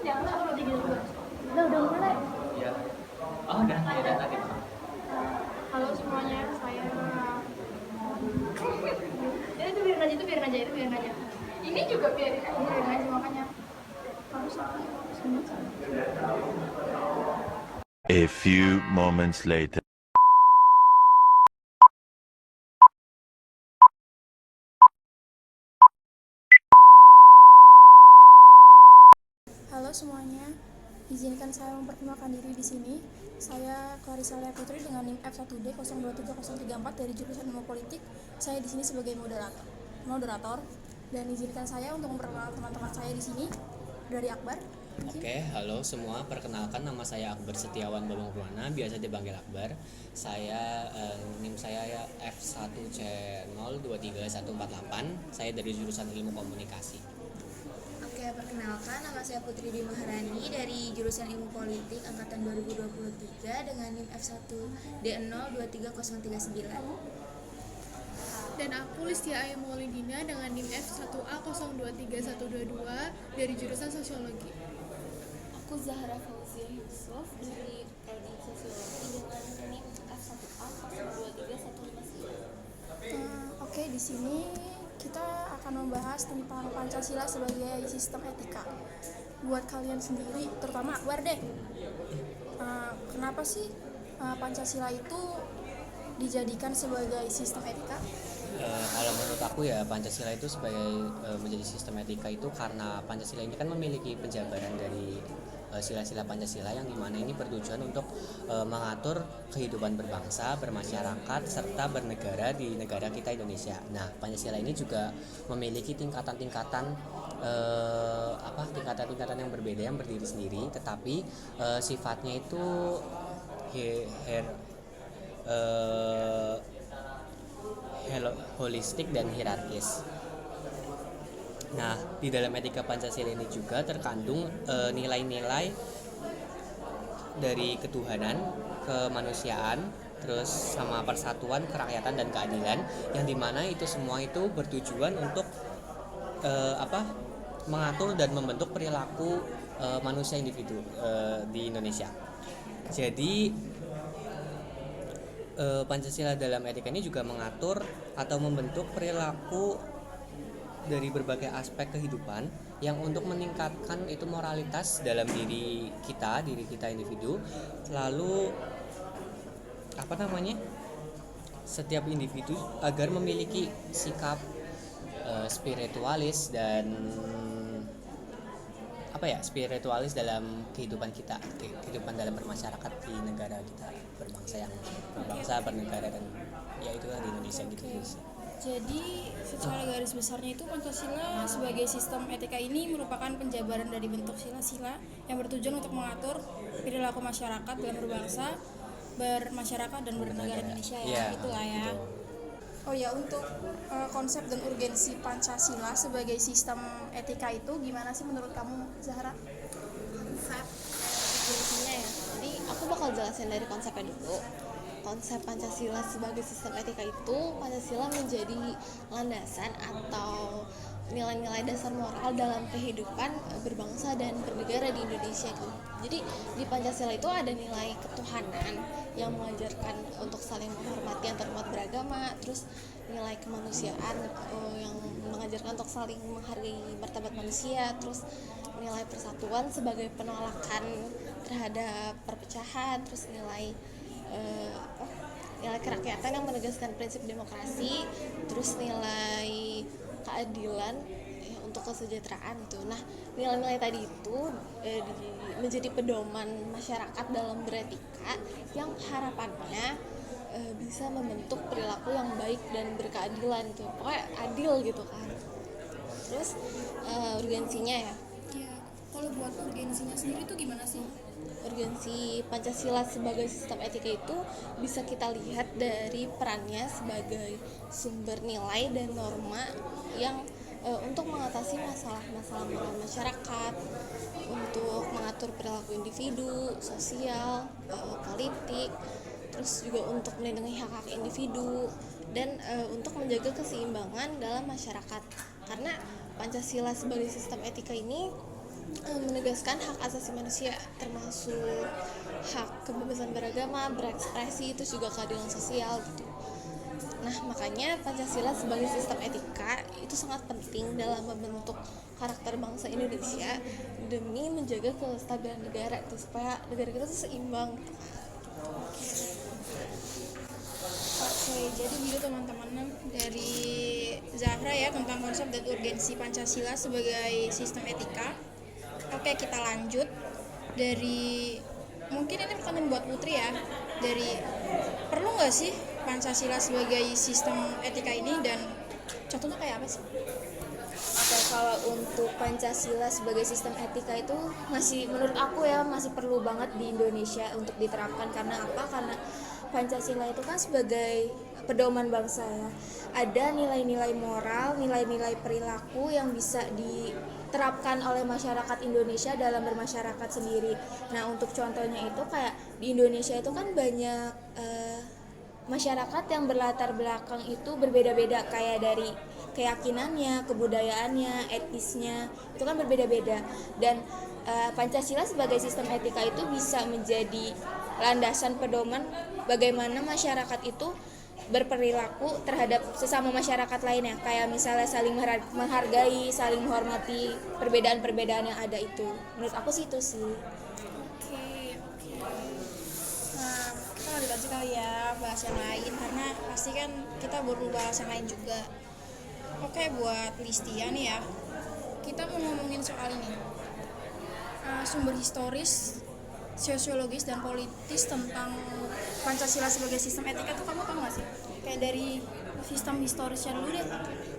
Yang satu dua tiga dua. Udah mulai. Iya. Oh, udah tadi. Halo semuanya, saya. Itu biarin aja. Ini juga biarin aja makanya. Harus A few moments later. Halo semuanya, izinkan saya memperkenalkan diri di sini. Saya Clarissa Lea Putri dengan NIM F1D023034 dari jurusan Ilmu Politik. Saya di sini sebagai moderator dan izinkan saya untuk memperkenalkan teman-teman saya di sini dari Akbar. Oke, halo semua. Perkenalkan, nama saya Akbar Setiawan Bambang Purwana, biasa dipanggil Akbar. Saya NIM saya ya F1C023148. Saya dari jurusan Ilmu Komunikasi. Oke, perkenalkan, nama saya Putri Di Maharani dari jurusan Ilmu Politik angkatan 2023 dengan NIM F1D023039. Dan aku Listia Aya Maulidina dengan NIM F1A023122 dari jurusan Sosiologi. Aku Zahra Fauzia Yusuf dari Prodi Sosiologi dengan NIM F1A023159. Oke, di sini kita akan membahas tentang Pancasila sebagai sistem etika. Buat kalian sendiri, terutama Akbar deh, kenapa sih Pancasila itu dijadikan sebagai sistem etika? Kalau menurut aku ya, Pancasila itu sebagai menjadi sistem etika itu karena Pancasila ini kan memiliki penjabaran dari sila-sila Pancasila yang dimana ini bertujuan untuk mengatur kehidupan berbangsa, bermasyarakat, serta bernegara di negara kita Indonesia. Nah, Pancasila ini juga memiliki tingkatan-tingkatan yang berbeda yang berdiri sendiri, tetapi sifatnya itu holistik dan hierarkis. Nah, di dalam etika Pancasila ini juga terkandung nilai-nilai dari ketuhanan, kemanusiaan, terus sama persatuan, kerakyatan dan keadilan, yang dimana itu semua itu bertujuan untuk mengatur dan membentuk perilaku manusia individu di Indonesia. Jadi Pancasila dalam etika ini juga mengatur atau membentuk perilaku dari berbagai aspek kehidupan yang untuk meningkatkan itu moralitas dalam diri kita individu. Lalu setiap individu agar memiliki sikap spiritualis dalam kehidupan kita, kehidupan dalam bermasyarakat di negara kita, berbangsa, bernegara, dan ya itulah di Indonesia gitu. Jadi secara garis besarnya itu Pancasila sebagai sistem etika ini merupakan penjabaran dari bentuk sila-sila yang bertujuan untuk mengatur perilaku masyarakat dalam berbangsa, bermasyarakat dan bernegara Indonesia ya, itulah ya. Oh ya, untuk konsep dan urgensi Pancasila sebagai sistem etika itu gimana sih menurut kamu, Zahra? Konsep urgensinya ya. Jadi aku bakal jelasin dari konsepnya dulu. Konsep Pancasila sebagai sistem etika itu, Pancasila menjadi landasan atau nilai-nilai dasar moral dalam kehidupan berbangsa dan bernegara di Indonesia gitu. Jadi di Pancasila itu ada nilai ketuhanan yang mengajarkan untuk saling menghormati antarumat beragama, terus nilai kemanusiaan yang mengajarkan untuk saling menghargai martabat manusia, terus nilai persatuan sebagai penolakan terhadap perpecahan, terus nilai kerakyatan yang menegaskan prinsip demokrasi, terus nilai keadilan untuk kesejahteraan itu. Nah, nilai-nilai tadi itu menjadi pedoman masyarakat dalam beretika yang harapannya bisa membentuk perilaku yang baik dan berkeadilan tuh. Pokoknya adil gitu kan. Terus urgensinya ya. Kalau buat urgensinya sendiri itu gimana sih? Urgensi Pancasila sebagai sistem etika itu bisa kita lihat dari perannya sebagai sumber nilai dan norma yang untuk mengatasi masalah-masalah moral masyarakat, untuk mengatur perilaku individu, sosial, politik, terus juga untuk melindungi hak-hak individu dan untuk menjaga keseimbangan dalam masyarakat. Karena Pancasila sebagai sistem etika ini menegaskan hak asasi manusia termasuk hak kebebasan beragama, berekspresi, itu juga keadilan sosial gitu. Nah, makanya Pancasila sebagai sistem etika itu sangat penting dalam membentuk karakter bangsa Indonesia demi menjaga kestabilan negara itu, supaya negara kita tuh seimbang. Oke, jadi gitu teman-teman dari Zahra ya tentang konsep dan urgensi Pancasila sebagai sistem etika. Oke, kita lanjut dari mungkin ini pertanyaan buat Putri ya. Dari perlu nggak sih Pancasila sebagai sistem etika ini dan contohnya kayak apa sih? Oke, kalau untuk Pancasila sebagai sistem etika itu masih, menurut aku ya, masih perlu banget di Indonesia untuk diterapkan. Karena apa? Karena Pancasila itu kan sebagai pedoman bangsa ya. Ada nilai-nilai moral, nilai-nilai perilaku yang bisa diterapkan oleh masyarakat Indonesia dalam bermasyarakat sendiri. Nah, untuk contohnya itu kayak di Indonesia itu kan banyak masyarakat yang berlatar belakang itu berbeda-beda, kayak dari keyakinannya, kebudayaannya, etnisnya, itu kan berbeda-beda. Dan Pancasila sebagai sistem etika itu bisa menjadi landasan pedoman bagaimana masyarakat itu berperilaku terhadap sesama masyarakat lainnya, kayak misalnya saling menghargai, saling menghormati perbedaan-perbedaan yang ada itu. Menurut aku sih itu sih. Oke. Nah, kita lanjut aja kali ya bahas yang lain karena pasti kan kita perlu bahas yang lain juga. Oke, buat Listia nih ya, kita mau ngomongin soal ini. Sumber historis, sosiologis dan politis tentang Pancasila sebagai sistem etika tuh kamu tahu nggak sih? Kayak dari sistem historisnya dulu deh.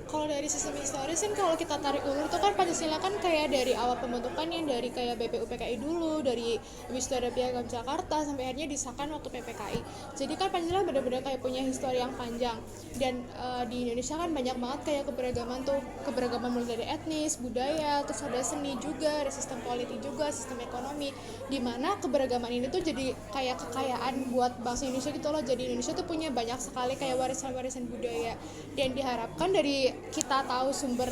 Kalau dari sistem historis kan kalau kita tarik ulur tuh kan Pancasila kan kayak dari awal pembentukannya dari kayak BPUPKI dulu, dari habis itu ada Piagam Jakarta sampai akhirnya disahkan waktu PPKI. Jadi kan Pancasila benar-benar kayak punya histori yang panjang. Dan di Indonesia kan banyak banget kayak keberagaman mulai dari etnis, budaya, terus ada seni juga, ada sistem politik juga, sistem ekonomi, di mana keberagaman ini tuh jadi kayak kekayaan buat bangsa Indonesia gitu loh. Jadi Indonesia tuh punya banyak sekali kayak warisan-warisan budaya, dan diharapkan dari kita tahu sumber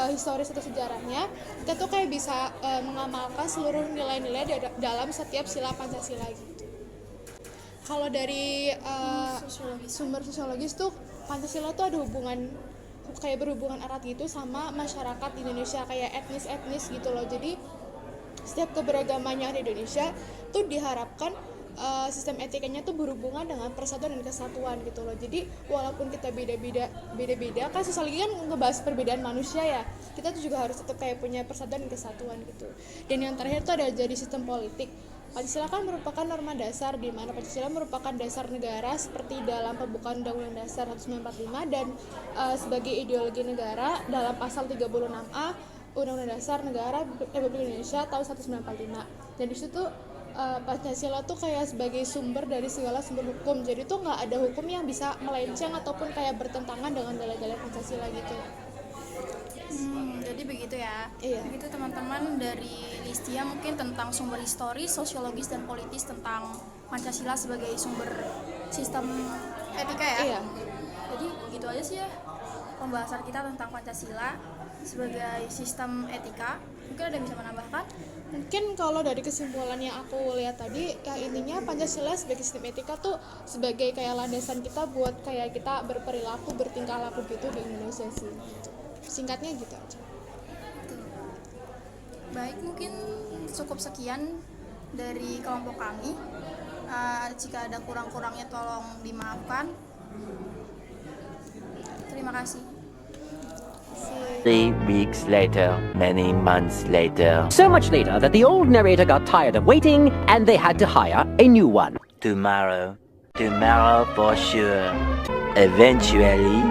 historis atau sejarahnya, kita tuh kayak bisa mengamalkan seluruh nilai-nilai dalam setiap sila Pancasila gitu. Kalau dari sumber sosiologis tuh Pancasila tuh ada berhubungan erat gitu sama masyarakat Indonesia, kayak etnis gitu loh. Jadi setiap keberagaman yang ada di Indonesia tuh diharapkan sistem etikanya tuh berhubungan dengan persatuan dan kesatuan gitu loh. Jadi walaupun kita beda-beda kan sosiologi kan ngebahas perbedaan manusia ya, kita tuh juga harus tetap kayak punya persatuan dan kesatuan gitu. Dan yang terakhir tuh ada jadi sistem politik. Pancasila kan merupakan norma dasar, di mana Pancasila merupakan dasar negara seperti dalam pembukaan Undang-Undang Dasar 1945 dan sebagai ideologi negara dalam pasal 36A Undang-Undang Dasar Negara Republik Indonesia tahun 1945. Dan di situ Pancasila tuh kayak sebagai sumber dari segala sumber hukum. Jadi tuh nggak ada hukum yang bisa melenceng ataupun kayak bertentangan dengan nilai-nilai Pancasila gitu. Jadi begitu ya. Iya. Begitu teman-teman dari Listia mungkin tentang sumber historis, sosiologis dan politis tentang Pancasila sebagai sumber sistem etika ya. Iya. Jadi gitu aja sih ya pembahasan kita tentang Pancasila sebagai sistem etika. Mungkin ada yang bisa menambahkan? Mungkin kalau dari kesimpulan yang aku lihat tadi, ya intinya Pancasila sebagai sistem etika tuh sebagai kayak landasan kita buat kayak kita berperilaku, bertingkah laku gitu di Indonesia sih. Singkatnya gitu aja. Baik, mungkin cukup sekian dari kelompok kami. Jika ada kurang-kurangnya tolong dimaafkan. Terima kasih. 3 weeks later, many months later. So much later that the old narrator got tired of waiting and they had to hire a new one. Tomorrow for sure. Eventually,